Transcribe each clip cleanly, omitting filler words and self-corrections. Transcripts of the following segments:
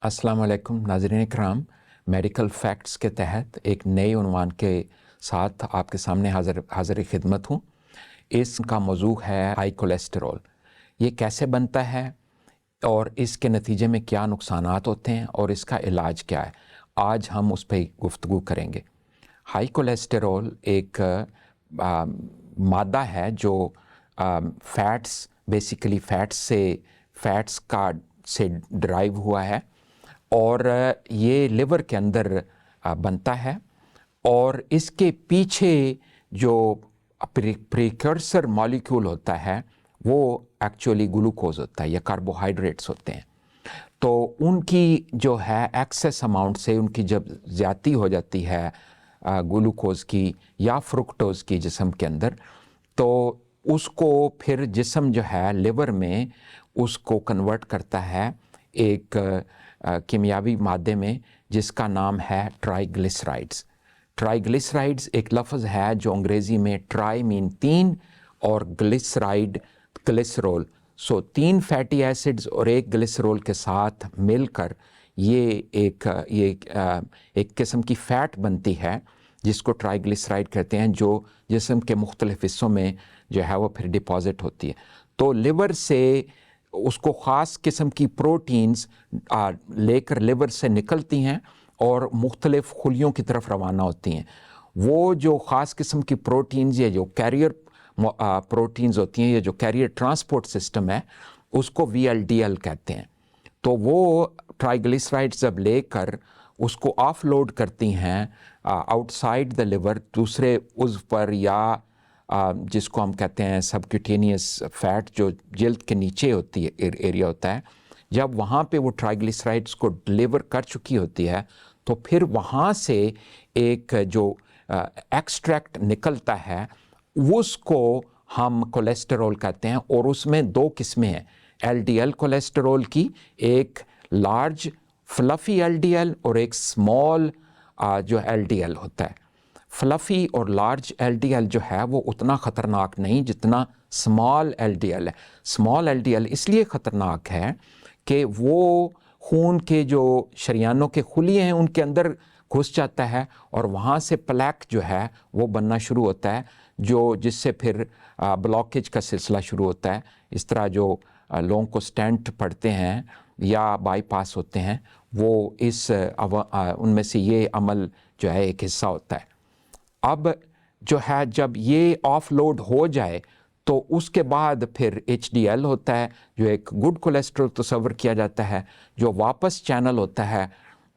अस्सलाम वालेकुम नाज़रीन इकराम, मेडिकल फैक्ट्स के तहत एक नए उन्वान के साथ आपके सामने हाज़िर खिदमत हूँ। इसका मौजू है हाई कोलेस्टेरोल। ये कैसे बनता है और इसके नतीजे में क्या नुकसानात होते हैं और इसका इलाज क्या है, आज हम उस पर गुफ्तगू करेंगे। हाई कोलेस्टेरोल एक मादा है जो फैट्स बेसिकली फैट्स से ड्राइव हुआ है और ये लिवर के अंदर बनता है और इसके पीछे जो प्रीकर्सर मॉलिक्यूल होता है वो एक्चुअली ग्लूकोज होता है या कार्बोहाइड्रेट्स होते हैं। तो उनकी जो है एक्सेस अमाउंट से उनकी जब ज़्यादती हो जाती है ग्लूकोज की या फ्रुक्टोज की जिस्म के अंदर, तो उसको फिर जिस्म जो है लिवर में उसको कन्वर्ट करता है एक कीमियावी मादे में जिसका नाम है ट्राइग्लिसराइड्स। ट्राइग्लिसराइड्स एक लफ्ज़ है जो अंग्रेज़ी में ट्राई मीन तीन और ग्लिसराइड ग्लिसरॉल, सो तीन फैटी एसिड्स और एक ग्लिसरॉल के साथ मिलकर ये एक किस्म की फ़ैट बनती है जिसको ट्राइग्लिसराइड कहते हैं, जो जिस्म के मुख्तलिफ़ हिस्सों में जो है वो फिर डिपॉज़िट होती है। तो लिवर से उसको ख़ास किस्म की प्रोटीन्स लेकर लिवर से निकलती हैं और मुख्तलिफ़ खुलियों की तरफ रवाना होती हैं। वो जो ख़ास किस्म की प्रोटीन्स या जो कैरियर प्रोटीन्स होती हैं या जो कैरियर ट्रांसपोर्ट सिस्टम है उसको VLDL कहते हैं। तो वो ट्राइग्लिसराइड्स जब लेकर उसको ऑफलोड करती हैं आउटसाइड द लिवर दूसरे उज़्व पर, या जिसको हम कहते हैं सबक्यूटेनियस फैट जो जल्द के नीचे होती है एरिया होता है, जब वहाँ पे वो ट्राइग्लिसराइड्स को डिलीवर कर चुकी होती है तो फिर वहाँ से एक जो एक्सट्रैक्ट निकलता है उसको हम कोलेस्टेरोल कहते हैं। और उसमें दो किस्में हैं LDL कोलेस्टेरोल की, एक लार्ज फ्लफ़ी LDL और एक स्मॉल जो LDL होता है। फ्लफ़ी और लार्ज LDL जो है वो उतना ख़तरनाक नहीं जितना स्मॉल LDL है। स्मॉल LDL इसलिए ख़तरनाक है कि वो खून के जो शरियानों के खुलिए हैं उनके अंदर घुस जाता है और वहाँ से प्लेक जो है वो बनना शुरू होता है, जो जिससे फिर ब्लॉकेज का सिलसिला शुरू होता है। इस तरह जो लोगों को स्टेंट पड़ते हैं या बाईपास होते हैं वो उनमें से ये अमल जो है एक हिस्सा होता है। अब जो है जब ये ऑफलोड हो जाए तो उसके बाद फिर HDL होता है जो एक गुड कोलेस्ट्रॉल तस्वर किया जाता है, जो वापस चैनल होता है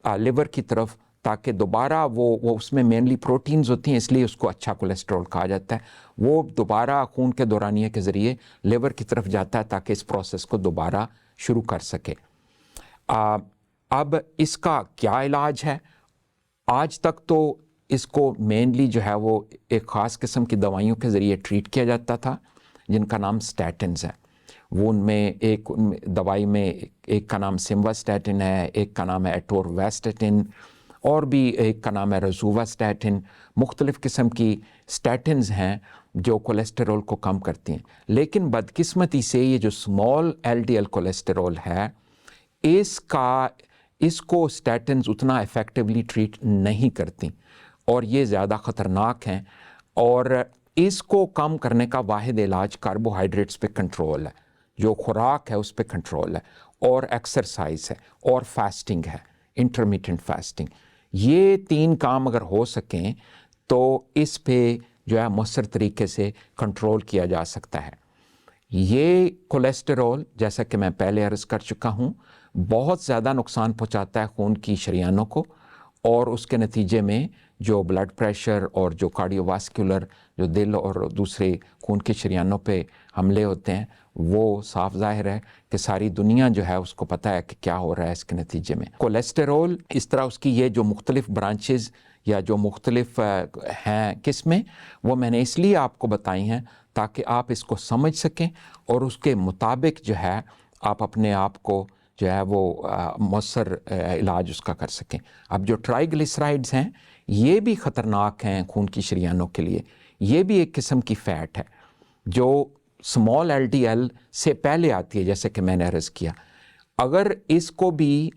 लिवर की तरफ ताकि दोबारा वो उसमें मेनली प्रोटीन्स होती हैं इसलिए उसको अच्छा कोलेस्ट्रॉल कहा जाता है। वो दोबारा खून के दौरानिए के ज़रिए लिवर की तरफ जाता है ताकि इस प्रोसेस को दोबारा शुरू कर सके। अब इसका क्या इलाज है? आज तक तो इसको मेनली जो है वो एक ख़ास किस्म की दवाइयों के ज़रिए ट्रीट किया जाता था जिनका नाम स्टैटिन्स है। वो उनमें एक दवाई में एक का नाम सिम्वास्टैटिन है, एक का नाम है एटोरवैस्टैटिन और भी एक का नाम है रोज़ुवास्टैटिन। मुख्तलिफ़ किस्म की स्टैटिन्स हैं जो कोलेस्टेरोल को कम करती हैं। लेकिन बदकिस्मती से ये जो स्मॉल LDL कोलेस्टेरोल है इसको स्टैटिन्स उतना इफ़ेक्टिवली ट्रीट नहीं करती और ये ज़्यादा ख़तरनाक हैं। और इसको कम करने का वाहिद इलाज कार्बोहाइड्रेट्स पे कंट्रोल है, जो खुराक है उस पे कंट्रोल है, और एक्सरसाइज है और फास्टिंग है, इंटरमिटेंट फास्टिंग। ये तीन काम अगर हो सकें तो इस पे जो है मौसर तरीके से कंट्रोल किया जा सकता है। ये कोलेस्टेरोल जैसा कि मैं पहले अर्ज़ कर चुका हूँ बहुत ज़्यादा नुकसान पहुँचाता है खून की शरियानों को, और उसके नतीजे में जो ब्लड प्रेशर और जो कार्डियोवास्कुलर जो दिल और दूसरे खून के शरियानों पे हमले होते हैं वो साफ ज़ाहिर है कि सारी दुनिया जो है उसको पता है कि क्या हो रहा है इसके नतीजे में। कोलेस्टेरोल इस तरह उसकी ये जो मुख्तलिफ़ ब्रांचेज़ या जो मुख्तलिफ़ हैं किस्में, वो मैंने इसलिए आपको बताई हैं ताकि आप इसको समझ सकें और उसके मुताबिक जो है आप अपने आप को जो है वो मौसर इलाज उसका कर सकें। अब जो ट्राइग्लिसराइड्स हैं ये भी ख़तरनाक हैं खून की शरियानों के लिए। ये भी एक किस्म की फ़ैट है जो स्मॉल LDL से पहले आती है, जैसे कि मैंने अर्ज़ किया। अगर इसको भी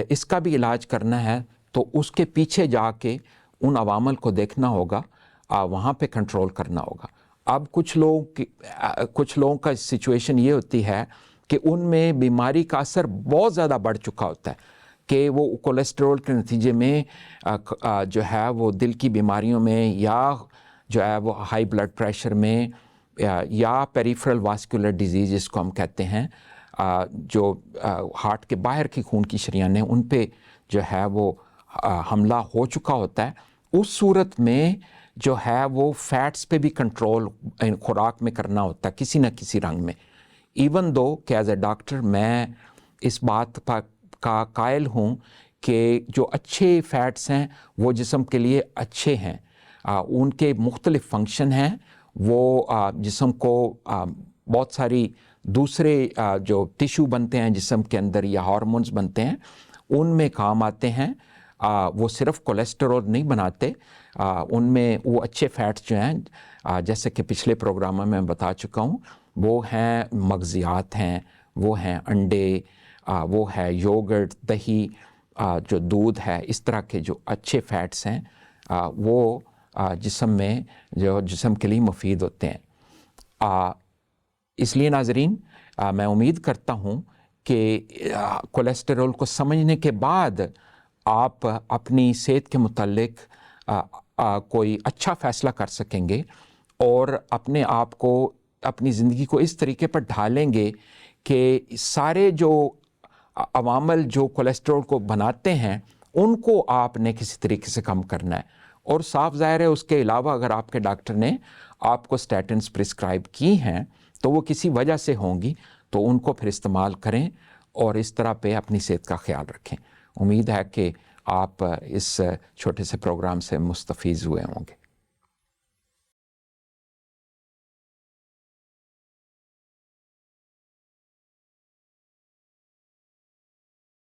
اس کا بھی علاج کرنا ہے تو اس کے پیچھے جا کے ان عوامل کو دیکھنا ہوگا، وہاں پہ کنٹرول کرنا ہوگا۔ اب کچھ لوگوں کا سچویشن یہ ہوتی ہے کہ ان میں بیماری کا اثر بہت زیادہ بڑھ چکا ہوتا ہے کہ وہ کولیسٹرول کے نتیجے میں جو ہے وہ دل کی بیماریوں میں، یا جو ہے وہ ہائی بلڈ پریشر میں، یا پیریفرل واسکولر ڈیزیز جس کو ہم کہتے ہیں، جو ہارٹ کے باہر کی خون کی شریانیں ان پہ جو ہے وہ حملہ ہو چکا ہوتا ہے۔ اس صورت میں جو ہے وہ فیٹس پہ بھی کنٹرول خوراک میں کرنا ہوتا ہے کسی نہ کسی رنگ میں۔ ایون دو کہ ایز اے ڈاکٹر میں اس بات کا قائل ہوں کہ جو اچھے فیٹس ہیں وہ جسم کے لیے اچھے ہیں، ان کے مختلف فنکشن ہیں، وہ جسم کو بہت ساری دوسرے جو ٹیشو بنتے ہیں جسم کے اندر یا ہارمونز بنتے ہیں ان میں کام آتے ہیں۔ وہ صرف کولیسٹرول نہیں بناتے، ان میں وہ اچھے فیٹس جو ہیں جیسے کہ پچھلے پروگراموں میں بتا چکا ہوں، وہ ہیں مغزیات ہیں، وہ ہیں انڈے، وہ ہے یوگرٹ، دہی، جو دودھ ہے، اس طرح کے جو اچھے فیٹس ہیں وہ جسم میں جو جسم کے لیے مفید ہوتے ہیں۔ اس لیے ناظرین میں امید کرتا ہوں کہ کولیسٹرول کو سمجھنے کے بعد آپ اپنی صحت کے متعلق کوئی اچھا فیصلہ کر سکیں گے، اور اپنے آپ کو، اپنی زندگی کو اس طریقے پر ڈھالیں گے کہ سارے جو عوامل جو کولیسٹرول کو بناتے ہیں ان کو آپ نے کسی طریقے سے کم کرنا ہے۔ اور صاف ظاہر ہے اس کے علاوہ اگر آپ کے ڈاکٹر نے آپ کو اسٹیٹنز پرسکرائب کی ہیں تو وہ کسی وجہ سے ہوں گی، تو ان کو پھر استعمال کریں اور اس طرح پہ اپنی صحت کا خیال رکھیں۔ امید ہے کہ آپ اس چھوٹے سے پروگرام سے مستفیض ہوئے ہوں گے۔